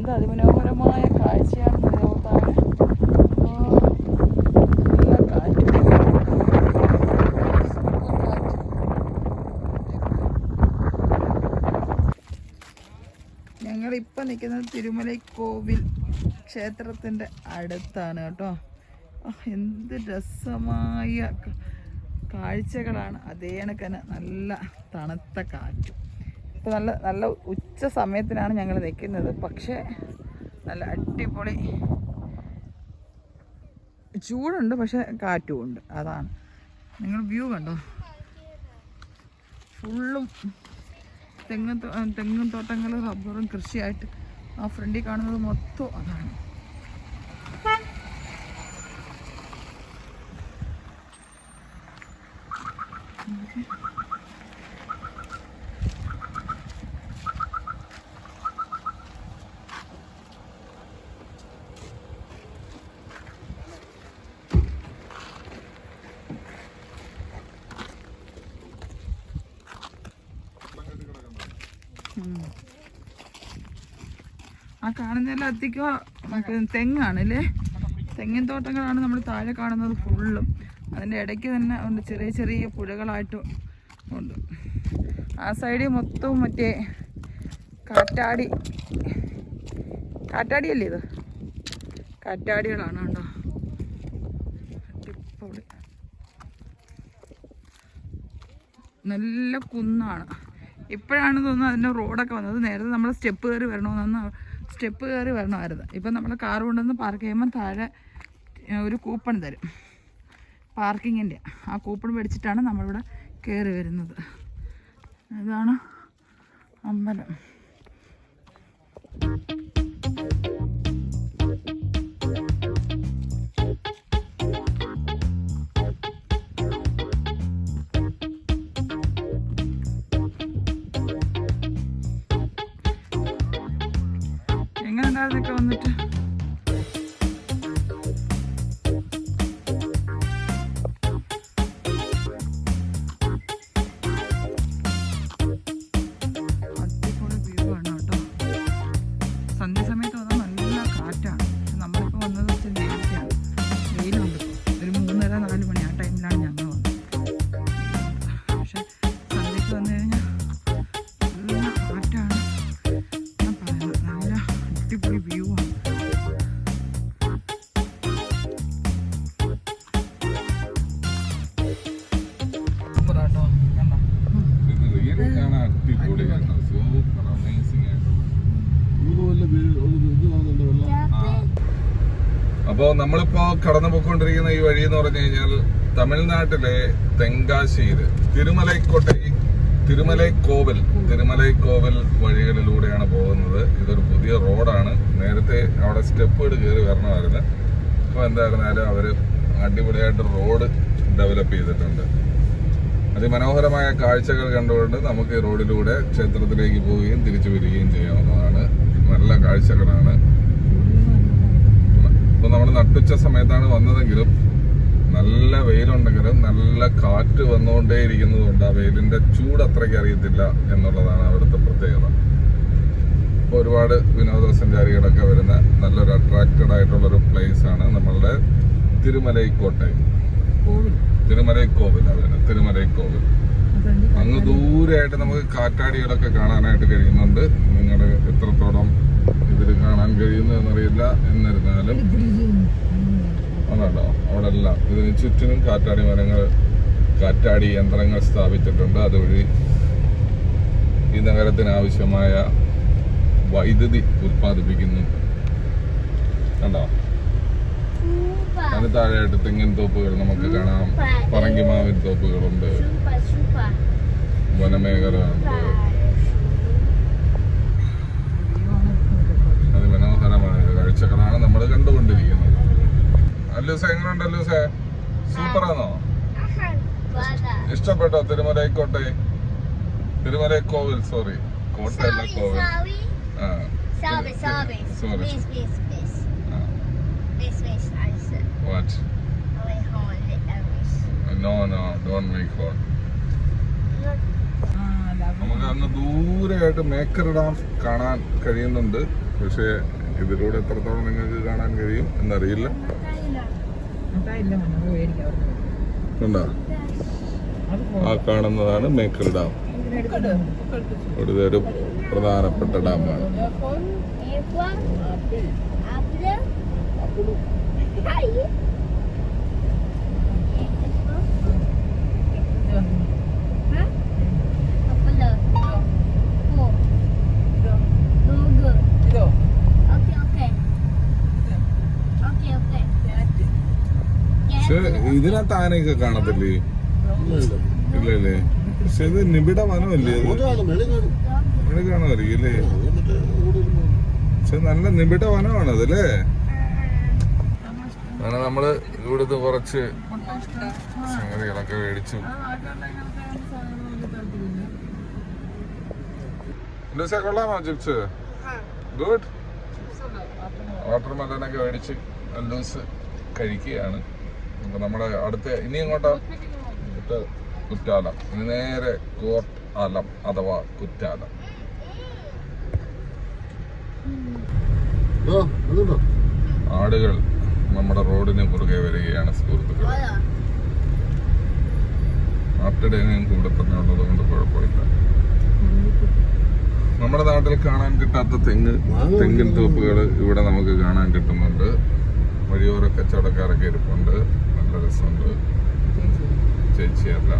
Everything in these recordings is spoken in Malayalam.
എന്ത് അതിമനോഹരമായ കാഴ്ചയാണ് താഴെ. നല്ല കാറ്റ്, ഞങ്ങളിപ്പോൾ നിൽക്കുന്നത് തിരുമലൈക്കോവിൽ ക്ഷേത്രത്തിൻ്റെ അടുത്താണ് കേട്ടോ. എന്ത് രസമായ കാഴ്ചകളാണ്. അതേ കണക്കന്നെ നല്ല തണുത്ത കാറ്റും. ഇപ്പോൾ നല്ല ഉച്ച സമയത്തിനാണ് ഞങ്ങൾ നിൽക്കുന്നത്. പക്ഷേ നല്ല അടിപൊളി ചൂടുണ്ട്, പക്ഷെ കാറ്റും ഉണ്ട്. അതാണ് നിങ്ങൾ വ്യൂ കണ്ടോ, ഫുള്ളും തെങ്ങും തോട്ടങ്ങളും റബ്ബറും കൃഷിയായിട്ട് ആ ഫ്രണ്ടിൽ കാണുന്നത് മൊത്തം അതാണ്. ആ കാണുന്നതെല്ലാം അധികം തെങ്ങാണല്ലേ, തെങ്ങിൻ തോട്ടങ്ങളാണ് നമ്മൾ താഴെ കാണുന്നത് ഫുള്ളും. അതിൻ്റെ ഇടയ്ക്ക് തന്നെ ഉണ്ട് ചെറിയ ചെറിയ പുഴകളായിട്ടും ഉണ്ട്. ആ സൈഡിൽ മൊത്തവും മറ്റേ കാറ്റാടിയല്ലേ ഇത്, കാറ്റാടികളാണ് കേട്ടോ. അടിപൊളി നല്ല കുന്നാണ്. ഇപ്പോഴാണ് തോന്നുന്നത് അതിൻ്റെ റോഡൊക്കെ വന്നത്. നേരത്തെ നമ്മൾ സ്റ്റെപ്പ് കയറി വരണമായിരുന്നു. ഇപ്പം നമ്മൾ കാർ കൊണ്ടുവന്ന് പാർക്ക് ചെയ്യുമ്പോൾ താഴെ ഒരു കൂപ്പൺ തരും പാർക്കിങ്ങിൻ്റെ. ആ കൂപ്പൺ മേടിച്ചിട്ടാണ് നമ്മളിവിടെ കയറി വരുന്നത്. ഇതാണ് അമ്പലം. എങ്ങനെ ഉണ്ടായിരുന്നൊക്കെ വന്നിട്ട് അപ്പോൾ നമ്മളിപ്പോ കടന്നു പോയിക്കൊണ്ടിരിക്കുന്ന ഈ വഴി എന്ന് പറഞ്ഞു കഴിഞ്ഞാൽ തമിഴ്നാട്ടിലെ തെങ്കാശിയിൽ തിരുമലൈക്കോവിൽ വഴികളിലൂടെയാണ് പോകുന്നത്. ഇതൊരു പുതിയ റോഡാണ്. നേരത്തെ അവിടെ സ്റ്റെപ്പുകൾ കയറി വരണമായിരുന്നു. അപ്പോൾ എന്തായിരുന്നാലും അവർ അടിപൊളിയായിട്ട് റോഡ് ഡെവലപ്പ് ചെയ്തിട്ടുണ്ട്. അതിമനോഹരമായ കാഴ്ചകൾ കണ്ടുകൊണ്ട് നമുക്ക് ഈ റോഡിലൂടെ ക്ഷേത്രത്തിലേക്ക് പോവുകയും തിരിച്ചു വരികയും ചെയ്യാവുന്നതാണ്. നല്ല കാഴ്ചകളാണ്. ഇപ്പോൾ നമ്മൾ നട്ടുച്ച സമയത്താണ് വന്നതെങ്കിലും നല്ല വെയിലുണ്ടെങ്കിലും നല്ല കാറ്റ് വന്നുകൊണ്ടേയിരിക്കുന്നതുകൊണ്ട് ആ വെയിലിന്റെ ചൂട് അത്രയ്ക്ക് അറിയത്തില്ല എന്നുള്ളതാണ് അവിടുത്തെ പ്രത്യേകത. ഇപ്പോൾ ഒരുപാട് വിനോദസഞ്ചാരികളൊക്കെ വരുന്ന നല്ലൊരു അട്രാക്റ്റഡ് ആയിട്ടുള്ളൊരു പ്ലേസ് ആണ് നമ്മളുടെ തിരുമലൈക്കോവിൽ. അങ്ങ് ദൂരെയായിട്ട് നമുക്ക് കാറ്റാടികളൊക്കെ കാണാനായിട്ട് കഴിയുന്നുണ്ട്. നിങ്ങൾ എത്രത്തോളം ഇതിൽ കാണാൻ കഴിയുന്നു എന്നറിയില്ല. എന്നിരുന്നാലും അതുണ്ടോ അവിടെ എല്ലാം ഇതിന് ചുറ്റിനും കാറ്റാടി യന്ത്രങ്ങൾ സ്ഥാപിച്ചിട്ടുണ്ട്. അതുവഴി ഈ നഗരത്തിന് ആവശ്യമായ വൈദ്യുതി ഉൽപ്പാദിപ്പിക്കുന്നു. കണ്ടോ, അതിന് താഴെയായിട്ട് തെങ്ങിൻ തോപ്പുകൾ നമുക്ക് കാണാം. പറങ്കിമാവിൻ തോപ്പുകളുണ്ട്, വനമേഖല ഉണ്ട്. അതിമനോഹരമായ കാഴ്ചകളാണ് നമ്മൾ കണ്ടുകൊണ്ടിരിക്കുന്നത്. അല്ലൂസ എങ്ങനെയുണ്ട്? അല്ലൂസ സൂപ്പറാണോ? ഇഷ്ടപ്പെട്ടോ തിരുമലൈക്കോവിൽ? സോറി, കോട്ടയല്ല കോവിൽ. Sorry. What? No, don't make horn. നമുക്ക് അങ്ങ് ദൂരെയായിട്ട് മേക്കർ ഡാം കാണാൻ കഴിയുന്നുണ്ട്. പക്ഷേ ഇതിലൂടെ എത്രത്തോളം നിങ്ങൾക്ക് കാണാൻ കഴിയും എന്നറിയില്ല. കണ്ടോ, ആ കാണുന്നതാണ് മേക്കർ ഡാം. ഇവിടുത്തെ ഒരു പ്രധാനപ്പെട്ട ഡാമാണ്. പക്ഷെ ഇതിനകത്ത് ആനയൊക്കെ കാണത്തില്ലേ? ഇല്ലല്ലേ? പക്ഷെ ഇത് നിബിഡ വനമല്ലേ? അത് കാണുമായിരിക്കും അല്ലേ? പക്ഷെ നല്ല നിബിഡ വനമാണ് അതല്ലേ? അങ്ങനെ നമ്മള് ഇവിടുത്തെ കുറച്ച് സംഗതികളൊക്കെ മേടിച്ചു. കൊള്ളാമോ ചിപ്സ്? ഗുഡ്. വാട്ടർ മെലനൊക്കെ മേടിച്ച് ലൂസ് കഴിക്കുകയാണ്. അപ്പൊ നമ്മുടെ അടുത്ത ഇനി ഇങ്ങോട്ടാ കുറ്റാലം. ഇനി നേരെ കോർട്ട് ആലം അഥവാ കുറ്റാലം. ആടുകൾ നമ്മുടെ റോഡിന് കുറുകെ വരികയാണ് സുഹൃത്തുക്കൾ. ആട്ടിടേനെയും കൂടെ തന്നെ ഉള്ളത് കൊണ്ട് കുഴപ്പമില്ല. നമ്മുടെ നാട്ടിൽ കാണാൻ കിട്ടാത്ത തെങ്ങിൻ തോപ്പുകൾ ഇവിടെ നമുക്ക് കാണാൻ കിട്ടുന്നുണ്ട്. വഴിയോര കച്ചവടക്കാരൊക്കെ ഇരിപ്പുണ്ട്. നല്ല രസമുണ്ട്. ചേച്ചിയല്ല,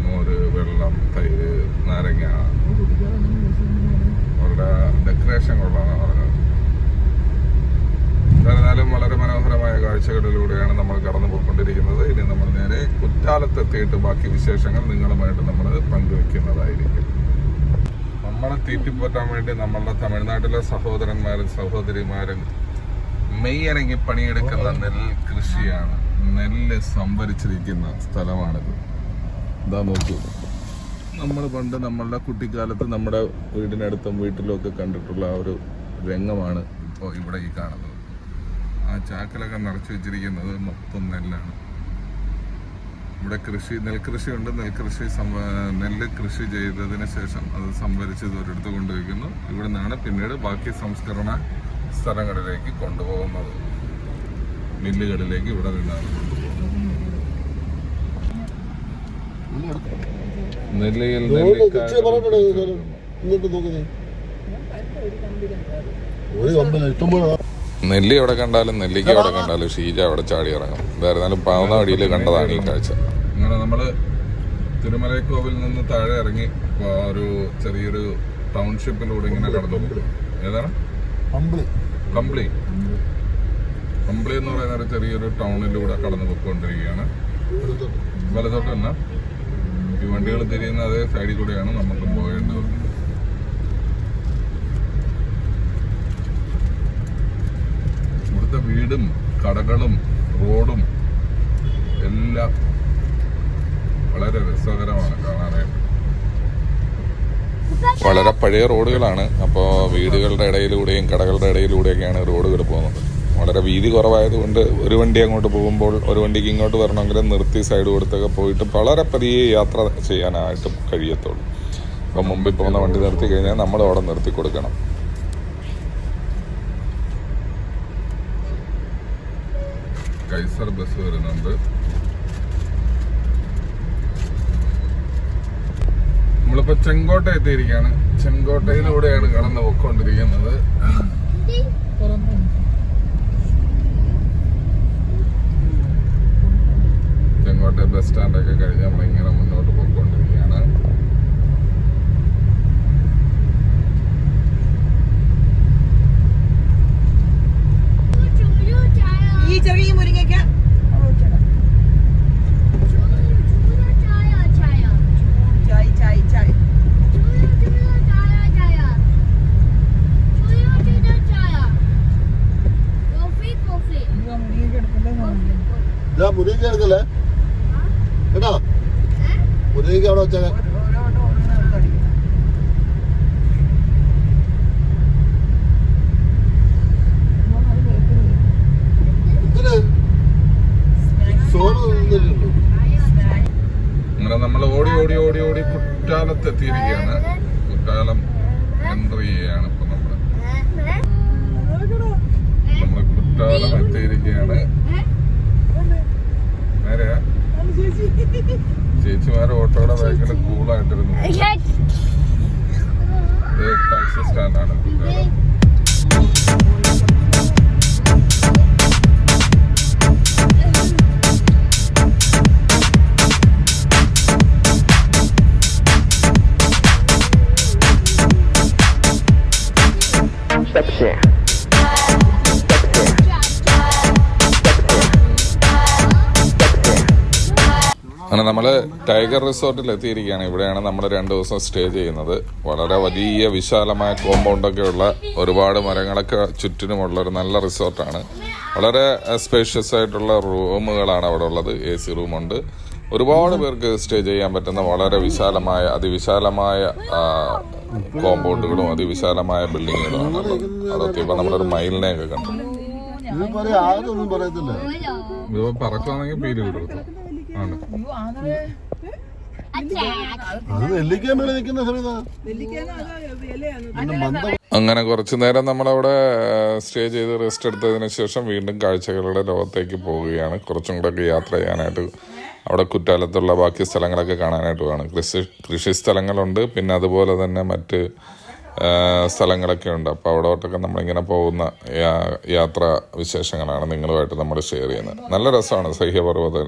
മോര്, വെള്ളം, തൈര്, നാരങ്ങ, അവരുടെ ഡെക്കറേഷൻ കൊള്ളാന്നാണ് പറഞ്ഞത്. എന്നാലും വളരെ മനോഹരമായ കാഴ്ചകളിലൂടെയാണ് നമ്മൾ കടന്നു പോയിക്കൊണ്ടിരിക്കുന്നത്. ഇനി നമ്മൾ നേരെ കുറ്റാലത്തെത്തിയിട്ട് ബാക്കി വിശേഷങ്ങൾ നിങ്ങളുമായിട്ട് നമ്മൾ പങ്കുവെക്കുന്നതായിരിക്കും. നമ്മളെ തീറ്റിപ്പോറ്റാൻ വേണ്ടി നമ്മളുടെ തമിഴ്നാട്ടിലെ സഹോദരന്മാരും സഹോദരിമാരും മെയ്യനങ്ങി പണിയെടുക്കുന്ന നെല്ല് കൃഷിയാണ്. നെല്ല് സംഭരിച്ചിരിക്കുന്ന സ്ഥലമാണിത്. ഇതാ നോക്കൂ, നമ്മൾ പണ്ട് നമ്മളുടെ കുട്ടിക്കാലത്ത് നമ്മുടെ വീടിനടുത്തും വീട്ടിലൊക്കെ കണ്ടിട്ടുള്ള ആ ഒരു രംഗമാണ് ഇപ്പോൾ ഇവിടെ ഈ കാണുന്നത്. ആ ചാക്കിലൊക്കെ നിറച്ചു വെച്ചിരിക്കുന്നത് മൊത്തം നെല്ലാണ്. ഇവിടെ നെൽകൃഷിയുണ്ട്. നെല്ല് കൃഷി ചെയ്തതിന് ശേഷം അത് സംഭരിച്ച് ഒരിടത്ത് കൊണ്ടുവയ്ക്കുന്നു. ഇവിടെ നിന്നാണ് പിന്നീട് ബാക്കി സംസ്കരണ സ്ഥലങ്ങളിലേക്ക് കൊണ്ടുപോകുന്നത്. മില്ലുകളിലേക്ക് ഇവിടെ നിന്നാണ് കൊണ്ടുപോകുന്നത്. നെല്ലിയിൽ നെല്ലി എവിടെ കണ്ടാലും നെല്ലിക്ക എവിടെ കണ്ടാലും ഷീജ അവിടെ ചാടി ഇറങ്ങും. എന്തായിരുന്നാലും പാവുന്ന വഴിയിൽ കണ്ടതാണ് ഈ കാഴ്ച. അങ്ങനെ നമ്മള് തിരുമലൈക്കോവിൽ നിന്ന് താഴെ ഇറങ്ങി ഒരു ചെറിയൊരു ടൗൺഷിപ്പിലൂടെ ഇങ്ങനെ കടന്നു പോകും. ഏതാണ്? കംപ്ലി എന്ന് പറയുന്ന ഒരു ചെറിയൊരു ടൗണിലൂടെ കടന്നു പോയിക്കൊണ്ടിരിക്കുകയാണ്. വലത്തോട്ട് തന്നെ ഈ വണ്ടികൾ തിരിയുന്ന അതേ സൈഡിൽ കൂടെയാണ് നമുക്കും പോകേണ്ടത്. ഇവിടുത്തെ വീടും കടകളും റോഡും എല്ലാം വളരെ രസകരമാണ് കാണാനായിട്ട്. വളരെ പഴയ റോഡുകളാണ്. അപ്പോൾ വീടുകളുടെ ഇടയിലൂടെയും കടകളുടെ ഇടയിലൂടെയൊക്കെയാണ് റോഡുകൾ പോകുന്നത്. വളരെ വീതി കുറവായതുകൊണ്ട് ഒരു വണ്ടി അങ്ങോട്ട് പോകുമ്പോൾ ഒരു വണ്ടിക്ക് ഇങ്ങോട്ട് വരണമെങ്കിൽ നിർത്തി സൈഡ് കൊടുത്തൊക്കെ പോയിട്ട് വളരെ പതിയെ യാത്ര ചെയ്യാനായിട്ടും കഴിയത്തുള്ളൂ. അപ്പം മുമ്പിൽ പോകുന്ന വണ്ടി നിർത്തി കഴിഞ്ഞാൽ നമ്മൾ അവിടെ നിർത്തി കൊടുക്കണം. കൈസർ ബസ് വരുന്നുണ്ട്. നമ്മളിപ്പോ ചെങ്കോട്ട എത്തിയിരിക്കുകയാണ്. ചെങ്കോട്ടയിലൂടെയാണ് കടന്നു പോയിക്കൊണ്ടിരിക്കുന്നത്. ചെങ്കോട്ട ബസ് സ്റ്റാൻഡൊക്കെ കഴിഞ്ഞ് നമ്മളിങ്ങനെ മുന്നോട്ട് പോയിക്കൊണ്ടിരിക്കുകയാണ്. ഈ ചെറിയ മുരിങ്ങയ്ക്ക മുരിങ്ങ എടുക്കല്ലേ കേട്ടോ? മുരിങ്ങ അവിടെ വെച്ചാൽ അങ്ങനെ നമ്മൾ ഓടി ഓടി ഓടി ഓടി കുറ്റാലത്തെത്തി സ്റ്റാൻഡാണ് കുറ്റാലം. അങ്ങനെ നമ്മൾ ടൈഗർ റിസോർട്ടിൽ എത്തിയിരിക്കുകയാണ്. ഇവിടെയാണ് നമ്മൾ 2 ദിവസം സ്റ്റേ ചെയ്യുന്നത്. വളരെ വലിയ വിശാലമായ കോമ്പൗണ്ടൊക്കെ ഉള്ള ഒരുപാട് മരങ്ങളൊക്കെ ചുറ്റിനുമുള്ള ഒരു നല്ല റിസോർട്ടാണ്. വളരെ സ്പേഷ്യസ് ആയിട്ടുള്ള റൂമുകളാണ് അവിടെ ഉള്ളത്. AC റൂമുണ്ട്. ഒരുപാട് പേർക്ക് സ്റ്റേ ചെയ്യാൻ പറ്റുന്ന വളരെ വിശാലമായ അതിവിശാലമായ കോമ്പൗണ്ടുകളും അതിവിശാലമായ ബിൽഡിങ്ങുകളുമാണ് അതൊക്കെ. ഇപ്പൊ നമ്മളൊരു മയിലിനെയൊക്കെ കണ്ടു. ഇത് പറക്കുവാണെങ്കിൽ പേര് കൊടുത്തു. അങ്ങനെ കുറച്ചു നേരം നമ്മളവിടെ സ്റ്റേ ചെയ്ത് റെസ്റ്റ് എടുത്തതിന് ശേഷം വീണ്ടും കാഴ്ചകളുടെ ലോകത്തേക്ക് പോവുകയാണ്. കുറച്ചും കൂടെ ഒക്കെ യാത്ര ചെയ്യാനായിട്ട് അവിടെ കുറ്റാലത്തുള്ള ബാക്കി സ്ഥലങ്ങളൊക്കെ കാണാനായിട്ട് വേണം. കൃഷി സ്ഥലങ്ങളുണ്ട്, പിന്നെ അതുപോലെ തന്നെ മറ്റ് സ്ഥലങ്ങളൊക്കെ ഉണ്ട്. അപ്പോൾ അവിടോട്ടൊക്കെ നമ്മളിങ്ങനെ പോകുന്ന യാത്രാ വിശേഷങ്ങളാണ് നിങ്ങളുമായിട്ട് നമ്മൾ ഷെയർ ചെയ്യുന്നത്. നല്ല രസമാണ് സഹ്യപർവ്വത.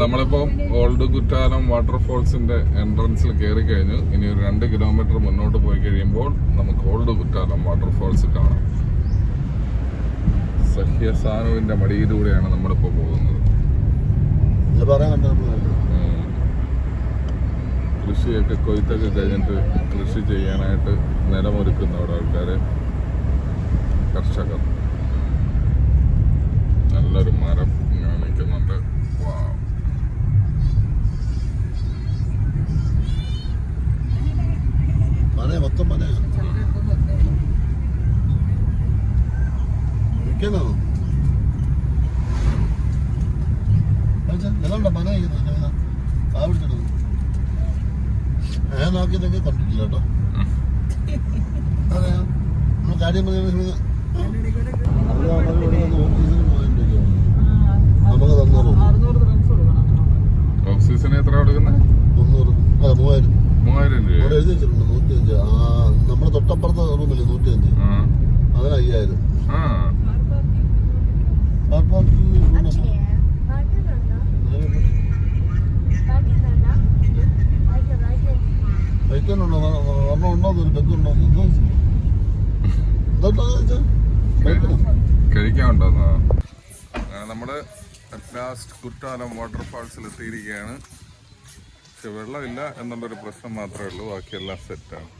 നമ്മളിപ്പോൾ ഓൾഡ് കുറ്റാലം വാട്ടർഫോൾസിന്റെ എൻട്രൻസിൽ കയറി കഴിഞ്ഞു. ഇനി ഒരു 2 കിലോമീറ്റർ മുന്നോട്ട് പോയി കഴിയുമ്പോൾ നമുക്ക് ഓൾഡ് കുറ്റാലം വാട്ടർഫോൾസ് കാണാം. സഹ്യസാനുവിന്റെ മടിയിലൂടെയാണ് നമ്മളിപ്പോൾ പോകുന്നത്. കൃഷിയൊക്കെ കൊയ്ത്തൊക്കെ കഴിഞ്ഞിട്ട് കൃഷി ചെയ്യാനായിട്ട് നിലമൊരുക്കുന്ന അവിടെ ആൾക്കാര്, കർഷകർ. നല്ലൊരു മരം ഇങ്ങനെ നിൽക്കുന്നുണ്ട്. മൊത്തം മനയാണ്. മന കാവിടിച്ചിട്ട് ഞാൻ നോക്കിയതൊക്കെ കണ്ടിട്ടില്ല കേട്ടോ. അതെ നമ്മൾ കാര്യം നമുക്ക് തന്നോളൂ. ഓക്സിജൻ എത്ര കൊടുക്കുന്നത്? 300. അതെ 3000. 3000 രൂപ എഴുതി വെച്ചിട്ടുണ്ട്. 105. നമ്മുടെ തൊട്ടപ്പുറത്തെ റൂമില്ലേ 105, അതിന് 5000. വൈക്കുണ്ടോ ഒരെണ്ണം ഉണ്ടോ? ഒരു ബെഗുണ്ടോ? കഴിക്കാനുണ്ടോ? നമ്മള് ലാസ്റ്റ് കുറ്റാലം വാട്ടർഫാൾസിൽ എത്തിയിരിക്കുകയാണ്. പക്ഷെ വെള്ളമില്ല എന്നുള്ളൊരു പ്രശ്നം മാത്രമേ ഉള്ളൂ. ബാക്കിയെല്ലാം സെറ്റാണ്.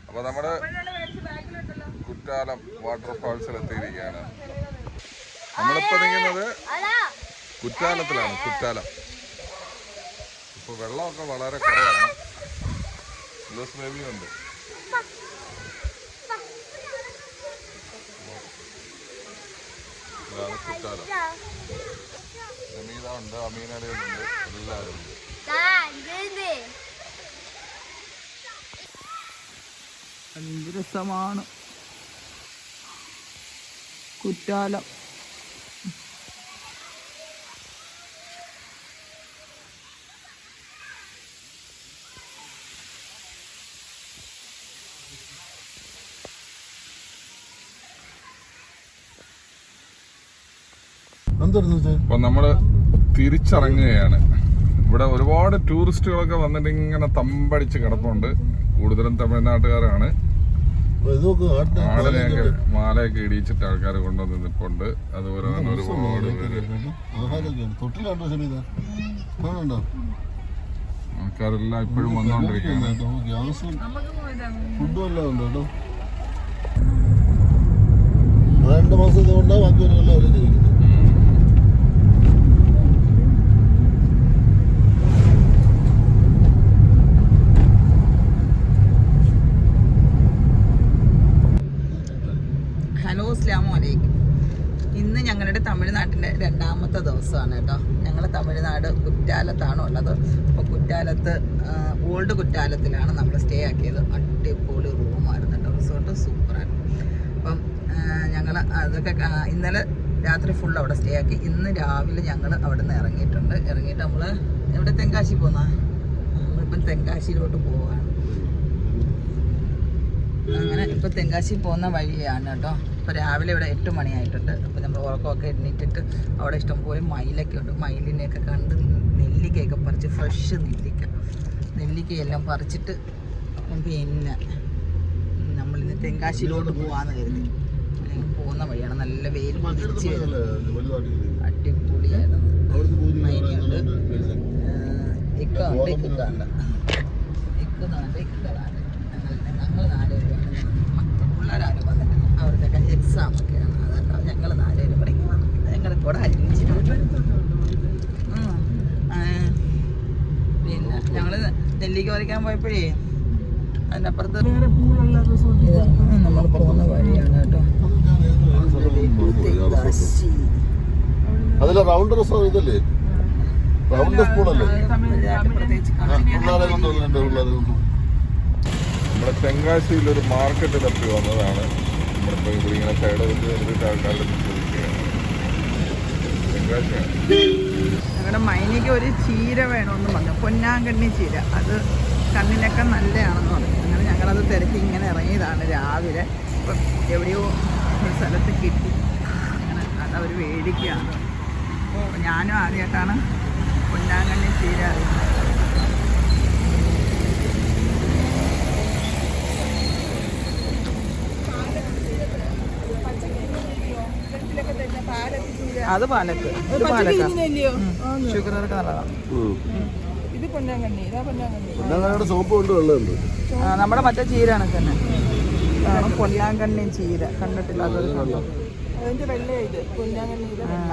അപ്പൊ നമ്മള് കുറ്റാലം വാട്ടർഫാൾസിൽ എത്തിയിരിക്കുകയാണ്. നമ്മളിപ്പോ നിൽക്കുന്നത് കുറ്റാലത്തിലാണ്. കുറ്റാലം ഇപ്പൊ വെള്ളമൊക്കെ വളരെ കുറവാണ്. ലൂസ് ബേബി ഉണ്ട്. ഇതാണ് കുറ്റാലം. ജമീല ഉണ്ട്, അമീനലുണ്ട്, എല്ലാവരും ഉണ്ട്. എന്ത് രസമാണ് കുറ്റാലം. അപ്പൊ നമ്മള് തിരിച്ചിറങ്ങുകയാണ്. ഇവിടെ ഒരുപാട് ടൂറിസ്റ്റുകളൊക്കെ വന്നിട്ട് ഇങ്ങനെ തമ്പടിച്ച് കിടപ്പുണ്ട്. കൂടുതലും തമിഴ്നാട്ടുകാരാണ്. ആടിനെയൊക്കെ മാലയൊക്കെ ഇടിച്ചിട്ട് ആൾക്കാർ കൊണ്ടുവന്ന് നിൽപ്പുണ്ട്. അതുപോലെ തന്നെ ഒരുപാട് പേര് ആൾക്കാരെല്ലാം ഇപ്പോഴും വന്നുകൊണ്ടിരിക്കുകയാണ്. ഗ്യാസും നമുക്ക് പോയതാ. ഫുഡും എല്ലാം ഉണ്ട് കേട്ടോ. 2 മാസം ഇതുകൊണ്ടാണ് ബാക്കി ഒരു കൊല്ലം അവര് ജീവിക്കുന്നത്. ഹലോ, അസ്സലാമു അലൈക്കും. ഇന്ന് ഞങ്ങളുടെ തമിഴ്നാട്ടിൻ്റെ 2ാമത്തെ ദിവസമാണ് കേട്ടോ. ഞങ്ങൾ തമിഴ്നാട് കുറ്റാലത്താണ് ഉള്ളത്. അപ്പോൾ കുറ്റാലത്ത് ഓൾഡ് കുറ്റാലത്തിലാണ് നമ്മൾ സ്റ്റേ ആക്കിയത്. അടിപൊളി റൂമായിരുന്നു കേട്ടോ. റിസോർട്ട് സൂപ്പറായിരുന്നു. അപ്പം ഞങ്ങൾ അതൊക്കെ ഇന്നലെ രാത്രി ഫുൾ അവിടെ സ്റ്റേ ആക്കി. ഇന്ന് രാവിലെ ഞങ്ങൾ അവിടെ നിന്ന് ഇറങ്ങിയിട്ട് നമ്മൾ എവിടെ തെങ്കാശി പോകുന്ന നമ്മളിപ്പം തെങ്കാശിയിലോട്ട് പോവുകയാണ്. അങ്ങനെ ഇപ്പോൾ തെങ്കാശി പോകുന്ന വഴിയാണ് കേട്ടോ. ഇപ്പോൾ രാവിലെ ഇവിടെ 8 മണിയായിട്ടുണ്ട്. അപ്പോൾ നമ്മൾ ഉറക്കമൊക്കെ എണ്ണീറ്റിട്ട് അവിടെ ഇഷ്ടംപോലെ മയിലൊക്കെ ഉണ്ട്. മയിലിനെയൊക്കെ കണ്ട് നെല്ലിക്കയൊക്കെ പറിച്ച് ഫ്രഷ് നെല്ലിക്കയെല്ലാം പറിച്ചിട്ട് പിന്നെ നമ്മളിന്ന് തെങ്കാശിയിലോട്ട് പോകാമെന്ന് കരുതി. പോകുന്ന വഴിയാണ്. നല്ല വെയിൽ തിരിച്ച് അടിപൊളിയായിരുന്നു. മയിലുണ്ട്, ഇക്കുണ്ട്. ഞങ്ങൾ 4 പേരാണ്. പിള്ളേരാരും വന്നിട്ട് അവർക്കൊക്കെ എക്സാമൊക്കെയാണ്. അതുകൊണ്ടാണ് ഞങ്ങൾ 4 പേരും പഠിക്കുന്നത്. ഞങ്ങളുടെ കൂടെ അന്വേഷിച്ചിട്ടുണ്ട്. പിന്നെ ഞങ്ങൾ നെല്ലിക്ക പറിക്കാൻ പോയപ്പോഴേ അതിൻ്റെ അപ്പുറത്ത് നമ്മൾ പോകുന്ന വഴിയാണ് കേട്ടോ. അതിലെ റൗണ്ട് റിസോർട്ട് ഇതല്ലേ, റൗണ്ട് സ്പൂണല്ലേ? നമ്മുടെ തെങ്കാശിയിൽ ഒരു മാർക്കറ്റ് തപ്പി വന്നതാണ്. നമ്മളിപ്പോൾ ഇവിടെ ഇങ്ങനെ സൈഡ് വെച്ചിട്ട് ആൾക്കാരുടെ ചോദിക്കുകയാണ്. തെങ്കാശിയാണ്. ഞങ്ങളുടെ മൈനിക്ക് ഒരു ചീര വേണമെന്ന് പറഞ്ഞു, പൊന്നാങ്കണ്ണി ചീര. അത് കണ്ണിനൊക്കെ നല്ലതാണെന്ന് പറഞ്ഞു. അങ്ങനെ ഞങ്ങളത് തിരക്കി ഇങ്ങനെ ഇറങ്ങിയതാണ് രാവിലെ. ഇപ്പം എവിടെയോ ഒരു സ്ഥലത്ത് കിട്ടി. അങ്ങനെ അതവർ മേടിക്കുകയാണ്. അപ്പോൾ ഞാനും ആദ്യമായിട്ടാണ് പൊന്നാങ്കണ്ണി ചീര അറിയുന്നത്. അത് പാലക്ക്, ഇത് പാലക്ക. ഷുഗറൊക്കെ നല്ലതാണ്. ഇത് പൊന്നാങ്കണ്ണി, ഇതാ പൊന്നാങ്കണ്ണി. പൊന്നാങ്കണ്ണിയുടെ സോപ്പ് കൊണ്ട് വെള്ളമുണ്ട്. നമ്മുടെ മറ്റേ ചീരാണ് തന്നെ. പൊന്നാങ്കണ്ണി ചീര കണ്ടിട്ടില്ല. അതൊരു കണ്ടോ? അതിന്റെ വെള്ള ഇത് പൊന്നാങ്കണ്ണിയുടെ വെള്ള.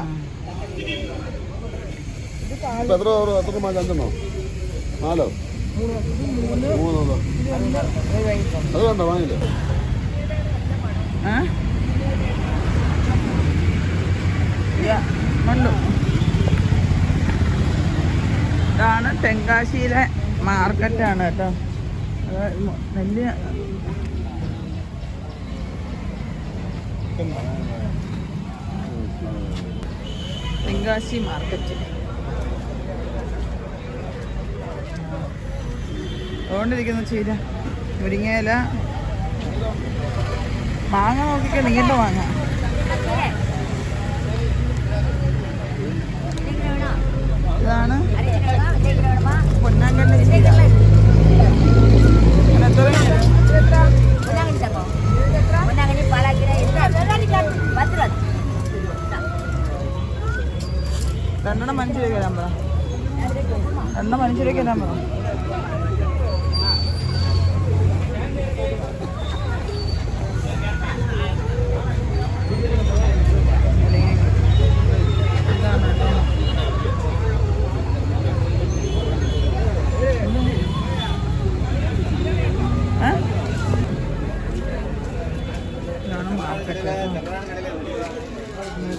എത്ര മാസം? 5 4 3 അത് വേണ്ട, വാങ്ങില്ല. ഇതാണ് തെങ്കാശിയിലെ മാർക്കറ്റാണ് കേട്ടോ. നെല്ല് തെങ്കാശി മാർക്കറ്റ്. അതുകൊണ്ടിരിക്കുന്ന ചീര, മുരിങ്ങയില, മാങ്ങ നോക്കിക്കോ, നീണ്ട മാങ്ങ. ഇതാണ് പൊന്നാങ്കണ്ണി ചീര. രണ്ടെണ്ണം 5 രൂപയ്ക്ക് തരാൻ പറ. 5 രൂപയ്ക്ക് തരാൻ പറ.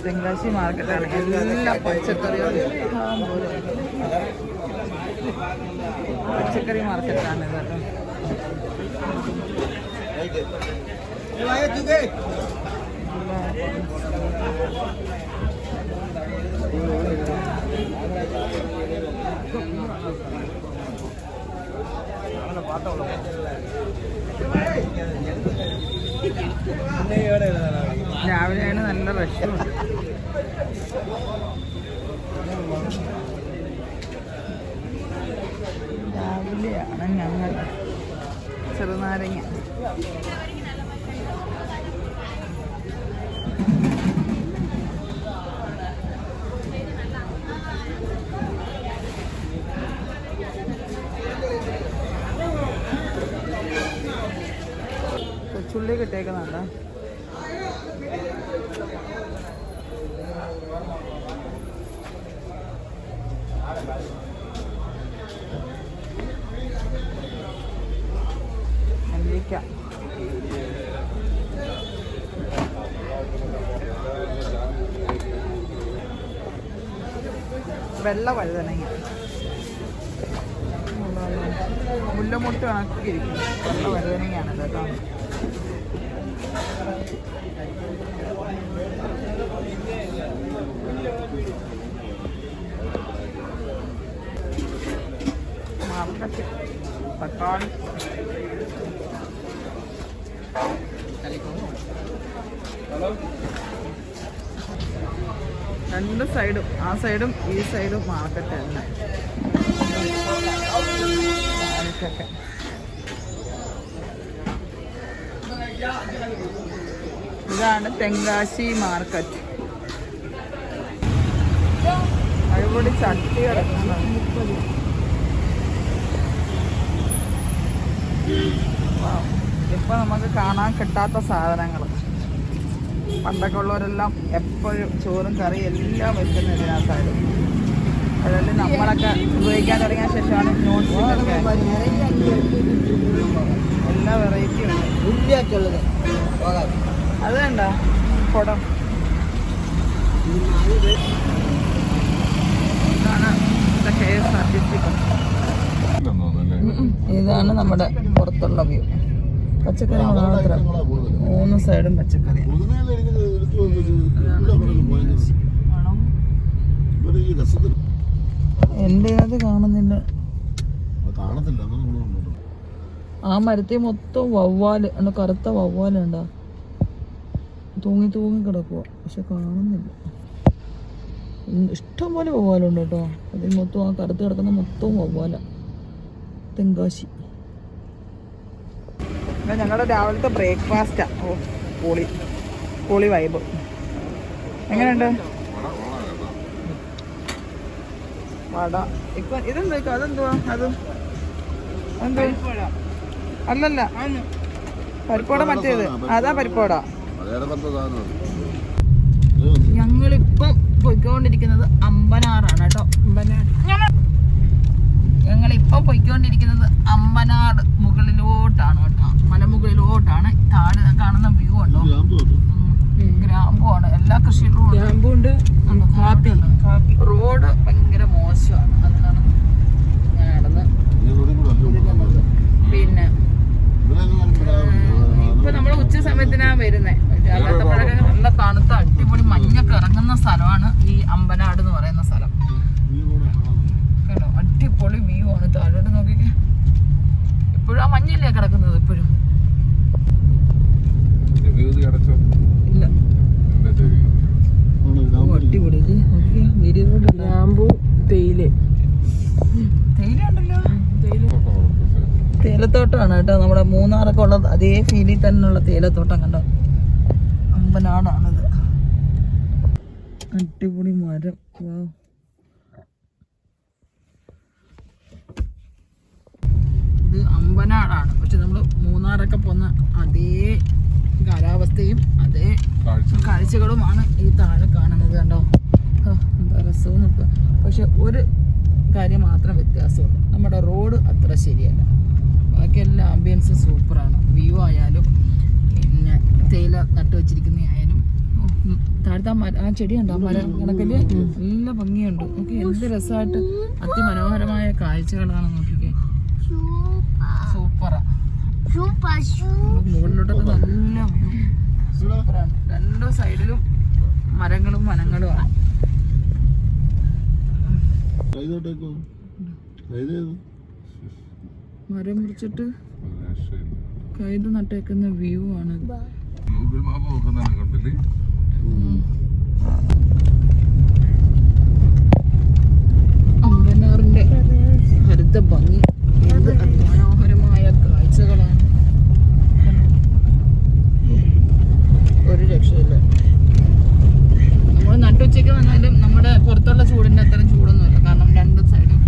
തെങ്കാശി മാർക്കറ്റാണ്. എല്ലാ പച്ചക്കറികളും പച്ചക്കറി മാർക്കറ്റാണ് ഇത്. രാവിലെയാണ് നല്ല റഷ്. രാവിലെയാണ് ഞങ്ങൾ ചെറുനാരങ്ങ. ചുള്ളി കിട്ടേക്കുന്നുണ്ട്. നെല്ലിക്ക, വെള്ള വഴുതനങ്ങ, മുല്ലമുട്ട് കണക്കിരിക്കും. വെള്ള വഴുതനങ്ങയാണ് കേട്ടോ. മാർക്കറ്റ്, തക്കാളി, രണ്ട് സൈഡും, ആ സൈഡും ഈ സൈഡും മാർക്കറ്റ് തന്നെ. ഇതാണ് തെങ്കാശി മാർക്കറ്റ്. അടിപൊളി ചട്ടി കിടക്കുന്നത്. ഇപ്പൊ നമുക്ക് കാണാൻ കിട്ടാത്ത സാധനങ്ങൾ. പണ്ടൊക്കെ ഉള്ളവരെല്ലാം എപ്പോഴും ചോറും കറിയും എല്ലാം വെക്കുന്ന ഇതിനകത്തായിരുന്നു. അതായത് നമ്മളൊക്കെ ഉപയോഗിക്കാൻ തുടങ്ങിയ ശേഷമാണ് നോട്ട്സിലൊക്കെ എല്ലാ വെറൈറ്റിയും ഉണ്ട്. അത് കണ്ട കുടം. ഇതാണ് KSRTC. ഇതാണ് നമ്മുടെ പുറത്തുള്ള വ്യൂ. പച്ചക്കറി മാത്രം, 3 സൈഡും പച്ചക്കറി. എൻ്റെ അത് കാണുന്നില്ല. ആ മരത്തിൽ മൊത്തം വവ്വാല്, കറുത്ത വവ്വാലുണ്ടോ, തൂങ്ങി തൂങ്ങി കിടക്കുക. പക്ഷെ കാണുന്നില്ല. ഇഷ്ടം പോലെ വവ്വാലുണ്ട് കേട്ടോ. അതിൽ മൊത്തം ആ കറുത്ത് കിടക്കുന്ന മൊത്തം വവ്വാല. തെങ്കാശി. ഞങ്ങളുടെ രാവിലത്തെ ബ്രേക്ക്ഫാസ്റ്റാ. ഓ പൊളി പൊളി വൈബ്. എങ്ങനെയുണ്ട് വട? ഇപ്പൊ ഇതെന്താ, അതെന്തുവാ? അത് എന്തോ അല്ലല്ല, പരിപ്പോട മറ്റേത്. അതാ പരിപ്പോട. ഞങ്ങളിപ്പം പോയിക്കൊണ്ടിരിക്കുന്നത് അമ്പനാടാണ് കേട്ടോ. ഞങ്ങളിപ്പം പോയിക്കൊണ്ടിരിക്കുന്നത് അമ്പനാട് മുകളിലോട്ടാണ് കേട്ടോ. മലമുകളിലോട്ടാണ്. താഴെ കാണുന്ന വ്യൂ ഉണ്ടോ? ഗ്രാമ്പുമാണ്. എല്ലാ കൃഷിയിലും ഗ്രാമ്പുണ്ട്. റോഡ് ഭയങ്കര മോശമാണ്. അതിനാണ് ഞാൻ നടന്ന്. പിന്നെ ഇപ്പൊ നമ്മള് ഉച്ച സമയത്തിനാ വരുന്നേ. അല്ലാത്തപ്പോഴൊക്കെ നല്ല തണുത്ത അടിപൊളി മഞ്ഞൊക്കെ ഇറങ്ങുന്ന സ്ഥലമാണ് ഈ അമ്പനാട് എന്ന് പറയുന്ന സ്ഥലം. കേട്ടോ, അടിപൊളി വ്യൂ ആണ്. താഴോട്ട് നോക്കിക്കേ. ഇപ്പോഴും ആ മഞ്ഞല്ലേ കിടക്കുന്നത് ഇപ്പോഴും. ഇല്ല, അടിപൊളി. ഗ്രാമ്പൂ, തേയില ഉണ്ടല്ലോ. തേയിലത്തോട്ടമാണ് കേട്ടോ. നമ്മുടെ മൂന്നാറൊക്കെ ഉള്ളത് അതേ ഫീലിൽ തന്നെയുള്ള തേയിലത്തോട്ടം കണ്ടോ. അമ്പനാടാണിത്. അടിപൊളി മരം. ഇത് അമ്പനാടാണ്. പക്ഷെ നമ്മൾ മൂന്നാറൊക്കെ പോകുന്ന അതേ കാലാവസ്ഥയും അതേ കാഴ്ചകളുമാണ് ഈ താഴെ കാണുന്നത് കണ്ടോ. എന്താ രസവും നോക്കുക. പക്ഷെ ഒരു കാര്യം മാത്രം വ്യത്യാസമുള്ളൂ. നമ്മുടെ റോഡ് അത്ര ശരിയല്ല. ബാക്കി എല്ലാ ആംബിയൻസും സൂപ്പറാണ്. വ്യൂ ആയാലും പിന്നെ തേയില നട്ടു വെച്ചിരിക്കുന്ന ആയാലും. താഴത്തെ ആ ചെടിയുണ്ട്, ആ മരം കണക്കല് നല്ല ഭംഗിയുണ്ട്. നോക്കി എന്ത് രസമായിട്ട് അതിമനോഹരമായ കാഴ്ചകളാണ്. നോക്കിക്കേ, സൂപ്പറാ. മുകളിലോട്ടൊക്കെ നല്ല സൂപ്പറാണ്. രണ്ടു സൈഡിലും മരങ്ങളും വനങ്ങളുമാണ്. മരം മുറിച്ചിട്ട് കൈത് നട്ടേക്കുന്ന വ്യൂ ആണ്. അമ്പനാറിന്റെ ഹരിത ഭംഗി, എന്ത് മനോഹരമായ കാഴ്ചകളാണ്. ഒരു രക്ഷയില്ല. നമ്മൾ നട്ടുച്ചയ്ക്ക് വന്നാലും നമ്മുടെ പുറത്തുള്ള ചൂടിന്റെ അത്രയും ചൂടൊന്നുമില്ല. കാരണം രണ്ട് സൈഡും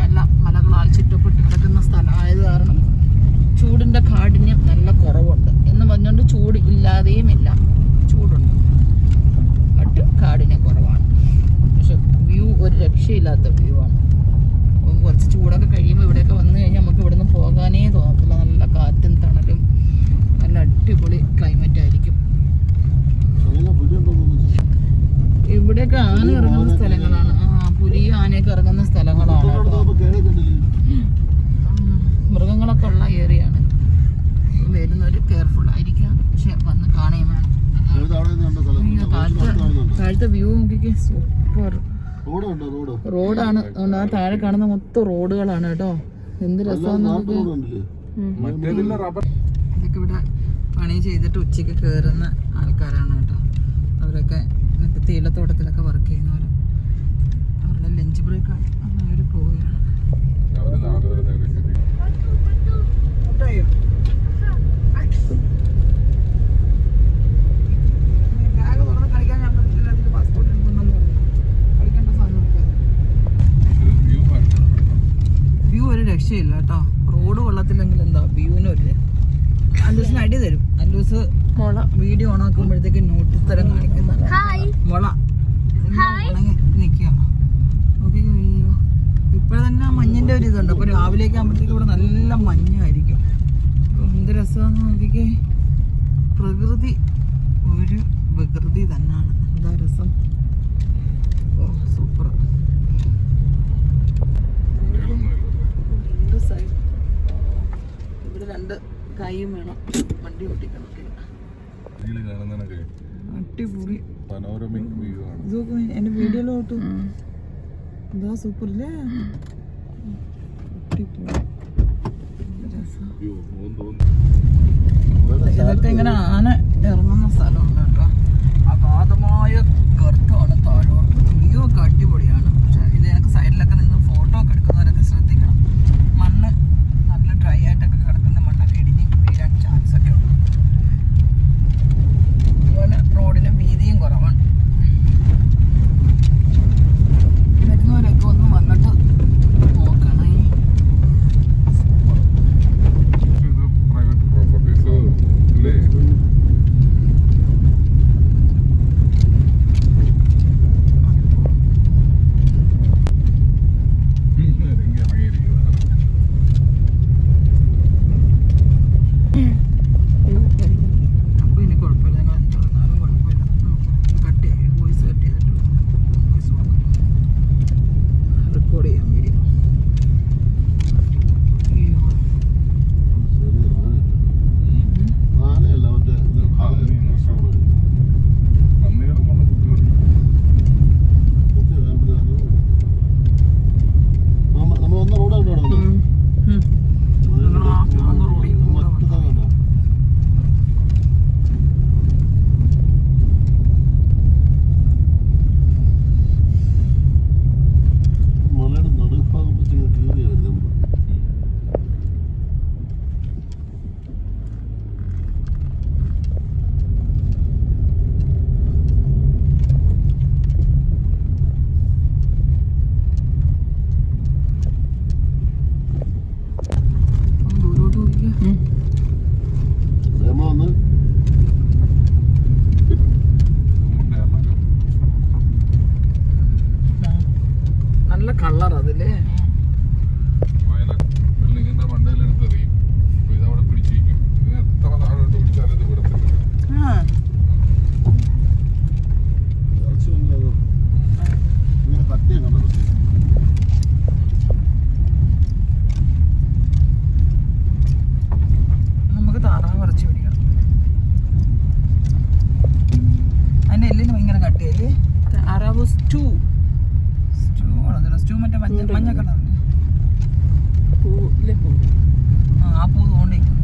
നല്ല മലകളാൽ ചുറ്റപ്പെട്ട് കിടക്കുന്ന സ്ഥലമായത് കാരണം ചൂടിന്റെ കാഠിന്യം നല്ല കുറവുണ്ട് എന്ന് പറഞ്ഞുകൊണ്ട് വല്ലാതെയും ഇല്ല, ചൂടുണ്ട്. ബട്ട് കാടിനെ കുറവാണ്. പക്ഷെ വ്യൂ ഒരു രക്ഷയില്ലാത്ത വ്യൂ ആണ്. അപ്പം കുറച്ച് ചൂടൊക്കെ കഴിയുമ്പോൾ ഇവിടെയൊക്കെ വന്നു കഴിഞ്ഞാൽ നമുക്ക് ഇവിടുന്ന് പോകാനേ തോന്നത്തില്ല. നല്ല കാറ്റും തണലും നല്ല അടിപൊളി ക്ലൈമറ്റ് ആയിരിക്കും. ഇവിടെയൊക്കെ ആന ഇറങ്ങുന്ന സ്ഥലങ്ങളാണ്. പുലി ആനയൊക്കെ ഇറങ്ങുന്ന സ്ഥലങ്ങളാണ് കേട്ടോ. മൃഗങ്ങളൊക്കെ ഉള്ള ഏരിയ ആണ്. വരുന്നവര് കെയർഫുൾ ആയിരിക്കാം. പക്ഷെ വന്ന് കാണുകയും വേണം. താഴത്തെ വ്യൂ നോക്കിക്കേ, സൂപ്പർ റോഡാണ്. ആ താഴെ കാണുന്ന മൊത്തം റോഡുകളാണ് കേട്ടോ. എന്ത് രസമാണ്. ഇതൊക്കെ ഇവിടെ പണി ചെയ്തിട്ട് ഉച്ചയ്ക്ക് കയറുന്ന ആൾക്കാരാണ് കേട്ടോ. അവരൊക്കെ തേയിലത്തോട്ടത്തിലൊക്കെ വർക്ക് ചെയ്യുന്നവർ. അവരുടെ ലഞ്ച് ബ്രേക്കാണ്. അവർ പോവുകയാണ്. വ്യൂ ഒരു രക്ഷയില്ല കേട്ടോ. റോഡ് കൊള്ളത്തില്ലെങ്കിൽ എന്താ വ്യൂവിന് ഒരു അല്ലൂസിന് അടി തരും. അല്ലൂസ് മുള വീഡിയോ ഓൺ ആക്കുമ്പോഴത്തേക്ക് നോട്ടീസ് തരം കാണിക്കുന്ന മുള ഉണങ്ങി നിൽക്കുക. നോക്കിക്കോ, ഇപ്പോഴെ തന്നെ മഞ്ഞിന്റെ ഒരു ഇതുണ്ട്. അപ്പൊ രാവിലേക്ക് ആകുമ്പോഴത്തേക്ക് ഇവിടെ നല്ല മഞ്ഞായിരിക്കും. എന്ത് രസമാണെന്ന് നോക്കിക്കേ. പ്രകൃതി ഒരു വികൃതി തന്നെയാണ്. എന്താ രസം. ഓ സൂപ്പർ. ഇവിടെ രണ്ട് കൈയും വേണം വണ്ടി ഓട്ടിക്കണം. അടിപൊളി ഇതൊക്കെ എന്റെ വീഡിയോയിലോട്ടും. എന്താ സൂപ്പർ അല്ലേ. ഇതൊക്കെ ഇങ്ങനെ ആന ഇറങ്ങുന്ന സ്ഥലമുണ്ട് കേട്ടോ. അഗാധമായ ഗർത്തമാണ് താഴോട്ട്. വ്യൂ ഒക്കെ അടിപൊളിയാണ്. പക്ഷെ ഇത് എനിക്ക് സൈഡിലൊക്കെ നിന്ന് ഫോട്ടോ ഒക്കെ എടുക്കുന്നവരൊക്കെ ശ്രദ്ധിക്കണം. മണ്ണ് നല്ല ഡ്രൈ ആയിട്ടൊക്കെ കിടക്കുന്ന മണ്ണൊക്കെ ഇടിഞ്ഞ് വീഴാൻ ചാൻസ് ഒക്കെ ഉണ്ട്. അതുപോലെ റോഡിന് വീതിയും കുറവാണ്. വരുന്നവരൊക്കെ ഒന്ന് വന്നിട്ട് നോക്കണേ. നല്ല കളർ അതില്ലേ. നമുക്ക് താറാവ് ഇറച്ചി പിടിക്കണം. അതിന്റെ എല്ലിന് ഭയങ്കര കട്ടിയല്ലേ. താറാവ് സ്റ്റൂ മറ്റേ മഞ്ഞ കളർ ആ പൂ തോണ്ടിരിക്കും.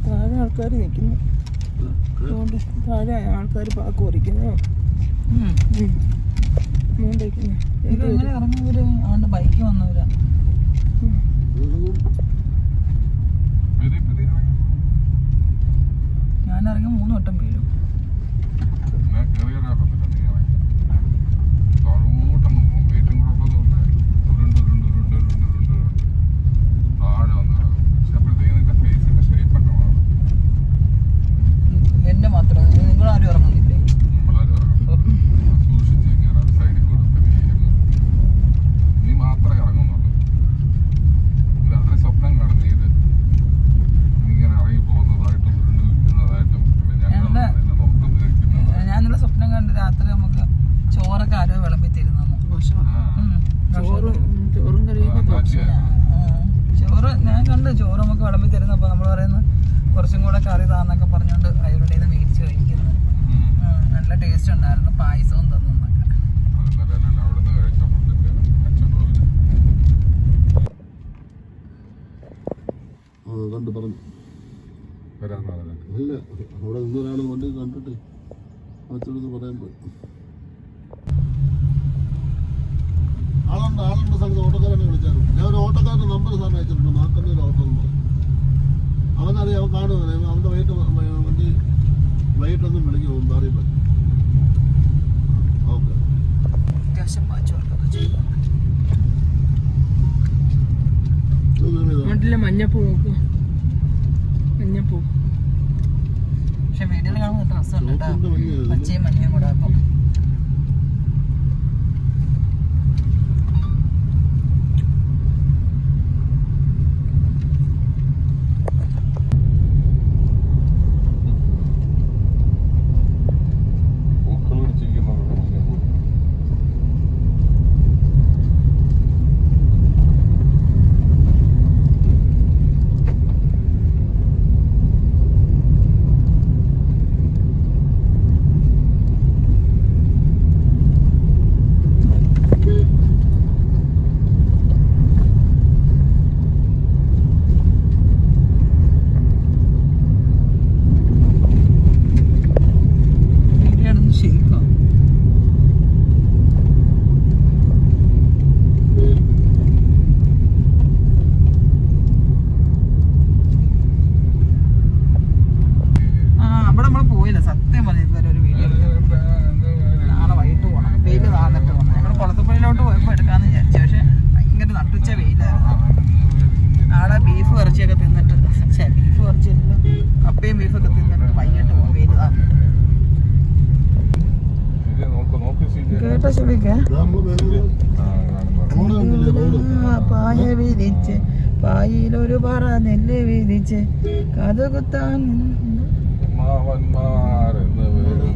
താഴെ ആൾക്കാർ നിൽക്കുന്നു. താഴെ ആൾക്കാർ പാക്ക് പറിക്കുന്നു. ഇത് എങ്ങനെ ഇറങ്ങുന്നവര് ആണ്ട് ബൈക്ക് വന്നവരാ. ഞാനിറങ്ങി 3 വട്ടം വീഴും. ചോറും കറിയൊക്കെ ചോറ് ഞാൻ കണ്ട് ചോറ് നമുക്ക് വിളമ്പി തരുന്നു. അപ്പോൾ നമ്മൾ പറയുന്നത് കുറച്ചും കൂടെ കറി താന്നൊക്കെ പറഞ്ഞുകൊണ്ട് അയാളുടെ നിന്ന് മേടിച്ച് കഴിക്കുന്നത്. നല്ല ടേസ്റ്റ് ഉണ്ടായിരുന്നു. പായസവും തന്നൊക്കെ. കണ്ടു പറഞ്ഞു ഇല്ല, അവിടെ നിന്നൊരാൾ വണ്ടി കണ്ടിട്ട് അച്ഛനടുത്ത് പറയാൻ പോയി. ആളുണ്ട് സ്ഥലത്ത് ഓട്ടോക്കാരനെ വിളിച്ചായിരുന്നു. ഞാൻ ഒരു ഓട്ടോക്കാരൻ്റെ നമ്പർ സാറിന് അയച്ചിട്ടുണ്ട്. മാക്കന്നൂർ ഓട്ടോ നമ്പർ. അവനറിയാം, അവൻ കാണുവാനെ. അവൻ്റെ വണ്ടി വൈകിട്ടൊന്നും വിളിക്കും അറിയുമ്പോൾ. ഓക്കെ, അത്യാവശ്യം പാച്ചുകൊണ്ടൊക്കെ ചെയ്തു. മഞ്ഞപ്പൂ നോക്കൂ, മഞ്ഞപ്പൂ. പക്ഷെ വീഡിയോയിൽ കാണുമ്പോൾ നല്ല രസമുണ്ട് കേട്ടോ, പച്ചയും മഞ്ഞയും കൂടെ. അപ്പം പായ വിരിച്ച് പായിലൊരു പറ നെല്ല് വിരിച്ച് കഥകുത്താൻ മാവന്മാരെന്ന് പേരും